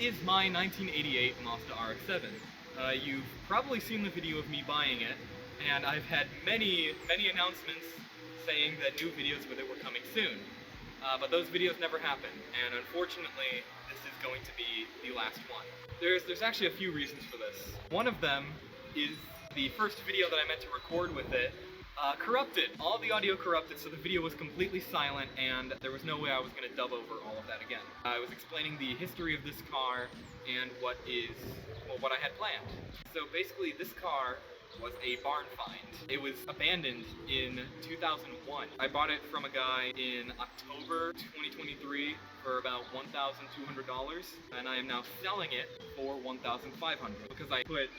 is my 1988 Mazda RX-7. You've probably seen the video of me buying it, and I've had many announcements saying that new videos with it were coming soon. But those videos never happened, and unfortunately, this is going to be the last one. There's actually a few reasons for this. One of them is the first video that I meant to record with it corrupted. All the audio corrupted, so the video was completely silent, and there was no way I was going to dub over all of that again. I was explaining the history of this car and what I had planned. So basically, this car was a barn find. It was abandoned in 2001. I bought it from a guy in October 2023 for about $1,200, and I am now selling it for $1,500 because I put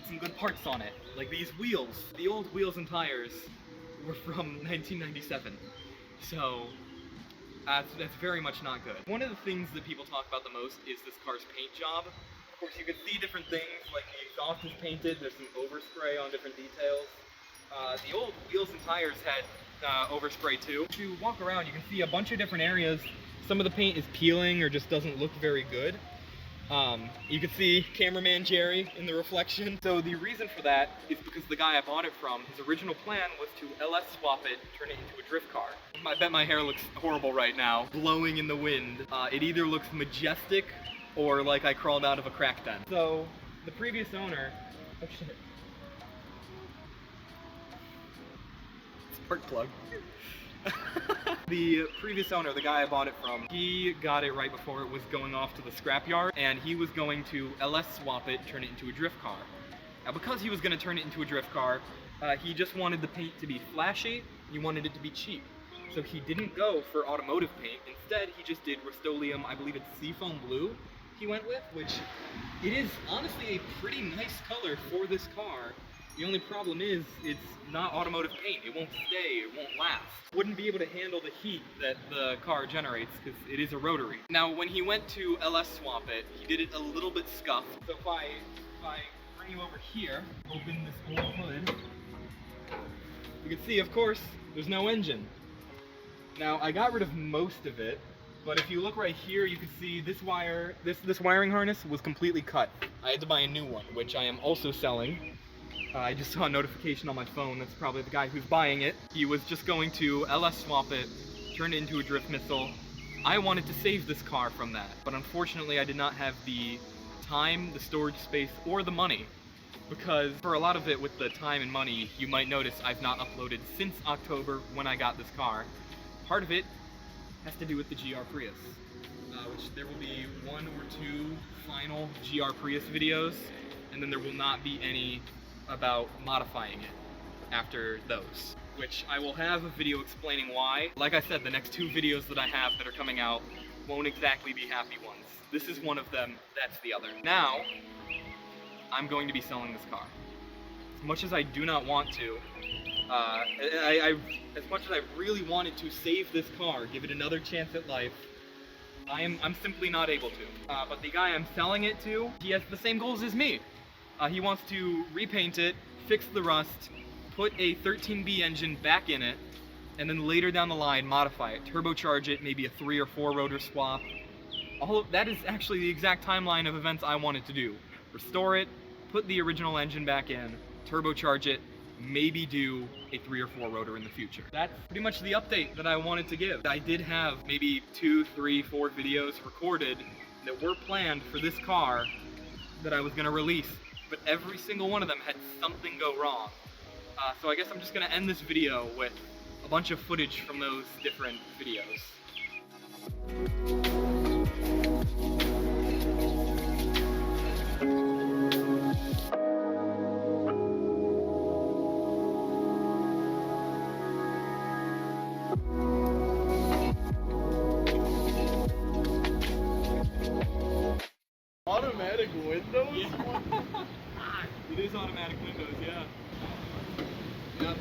some good parts on it. Like these wheels. The old wheels and tires were from 1997. So that's very much not good. One of the things that people talk about the most is this car's paint job. Of course, you can see different things, like the exhaust is painted, there's some overspray on different details. The old wheels and tires had overspray too. If you walk around, you can see a bunch of different areas. Some of the paint is peeling or just doesn't look very good. You can see cameraman Jerry in the reflection. So the reason for that is because the guy I bought it from, his original plan was to LS swap it, turn it into a drift car. I bet my hair looks horrible right now, blowing in the wind. It either looks majestic or like I crawled out of a crack den. So the previous owner, oh shit. Spark plug. The previous owner, the guy I bought it from, he got it right before it was going off to the scrapyard, and he was going to LS swap it, turn it into a drift car. Now because he was going to turn it into a drift car, he just wanted the paint to be flashy, he wanted it to be cheap. So he didn't go for automotive paint, instead he just did Rust-Oleum, I believe it's Seafoam Blue, he went with, which it is honestly a pretty nice color for this car. The only problem is it's not automotive paint. It won't stay, it won't last. Wouldn't be able to handle the heat that the car generates because it is a rotary. Now when he went to LS swap it, he did it a little bit scuffed. So if I bring you over here, open this old hood, you can see, of course, there's no engine. Now I got rid of most of it, but if you look right here, you can see this wire, this wiring harness was completely cut. I had to buy a new one, which I am also selling. I just saw a notification on my phone. That's probably the guy who's buying it. He was just going to LS swap it, turn it into a drift missile. I wanted to save this car from that, but unfortunately I did not have the time, the storage space, or the money. Because for a lot of it with the time and money, you might notice I've not uploaded since October when I got this car. Part of it has to do with the GR Prius, which there will be 1 or 2 final GR Prius videos, and then there will not be any about modifying it after those, which I will have a video explaining why. Like I said, the next 2 videos that I have that are coming out won't exactly be happy ones. This is one of them, that's the other. Now, I'm going to be selling this car. As much as I do not want to, as much as I really wanted to save this car, give it another chance at life, I'm simply not able to. But the guy I'm selling it to, he has the same goals as me. He wants to repaint it, fix the rust, put a 13B engine back in it, and then later down the line modify it, turbocharge it, maybe a 3 or 4 rotor swap. All of that is actually the exact timeline of events I wanted to do. Restore it, put the original engine back in, turbocharge it, maybe do a 3 or 4 rotor in the future. That's pretty much the update that I wanted to give. I did have maybe 2, 3, 4 videos recorded that were planned for this car that I was going to release, but every single one of them had something go wrong. So I guess I'm just going to end this video with a bunch of footage from those different videos. Automatic windows? Yeah. It is automatic windows, yeah. Yep.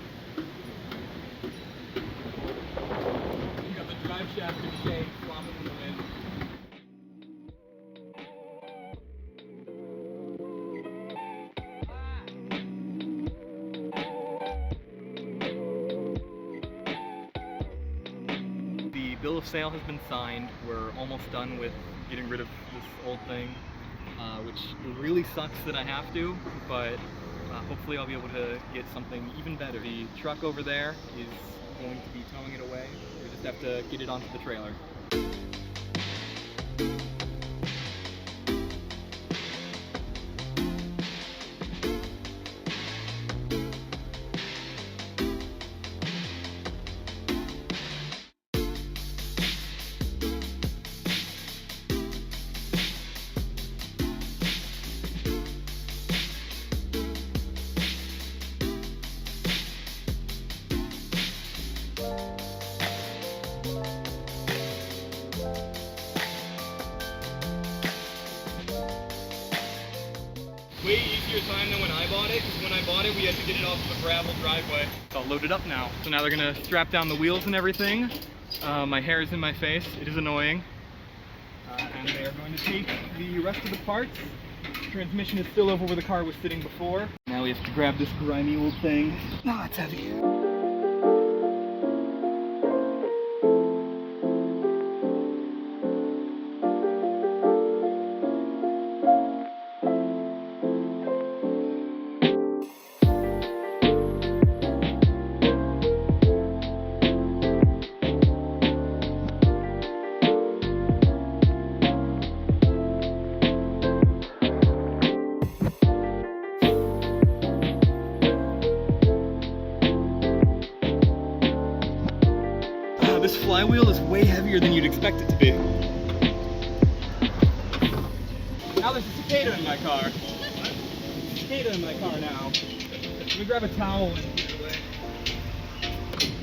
You got the drive shaft and shake flopping in the wind. The bill of sale has been signed. We're almost done with getting rid of this old thing, which really sucks that I have to, but hopefully I'll be able to get something even better. The truck over there is going to be towing it away. We just have to get it onto the trailer. Way easier time than when I bought it, because when I bought it we had to get it off of a gravel driveway. It's all loaded up now. So now they're gonna strap down the wheels and everything. My hair is in my face, it is annoying. And they are going to take the rest of the parts. The transmission is still over where the car was sitting before. Now we have to grab this grimy old thing. Ah, it's heavy. This flywheel is way heavier than you'd expect it to be. Now there's a cicada in my car. Cicada in my car now. Let me grab a towel and get it away.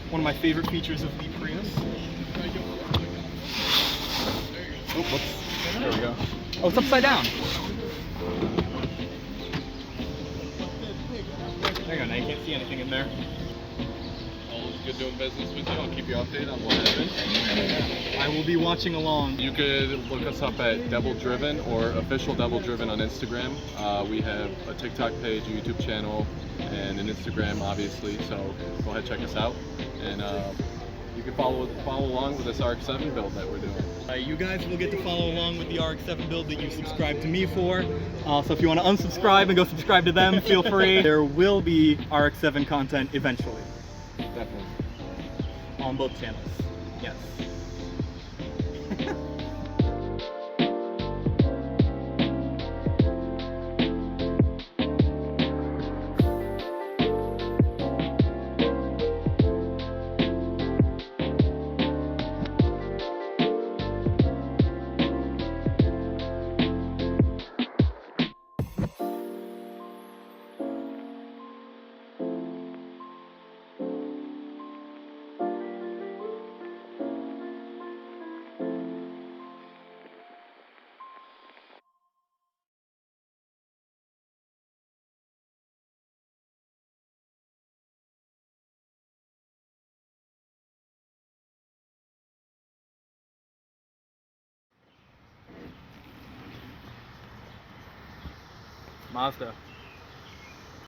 One of my favorite features of the Prius. Oh, whoops. There we go. Oh, it's upside down. There you go, now you can't see anything in there. Good doing business with you. I'll keep you updated on what happens. I will be watching along. You could look us up at Devil Driven or Official Devil Driven on Instagram. We have a TikTok page, a YouTube channel, and an Instagram, obviously. So go ahead, check us out, and you can follow along with this RX-7 build that we're doing. You guys will get to follow along with the RX-7 build that you subscribed to me for. So if you want to unsubscribe and go subscribe to them, feel free. There will be RX-7 content eventually. Definitely. On both channels, yes. Mazda.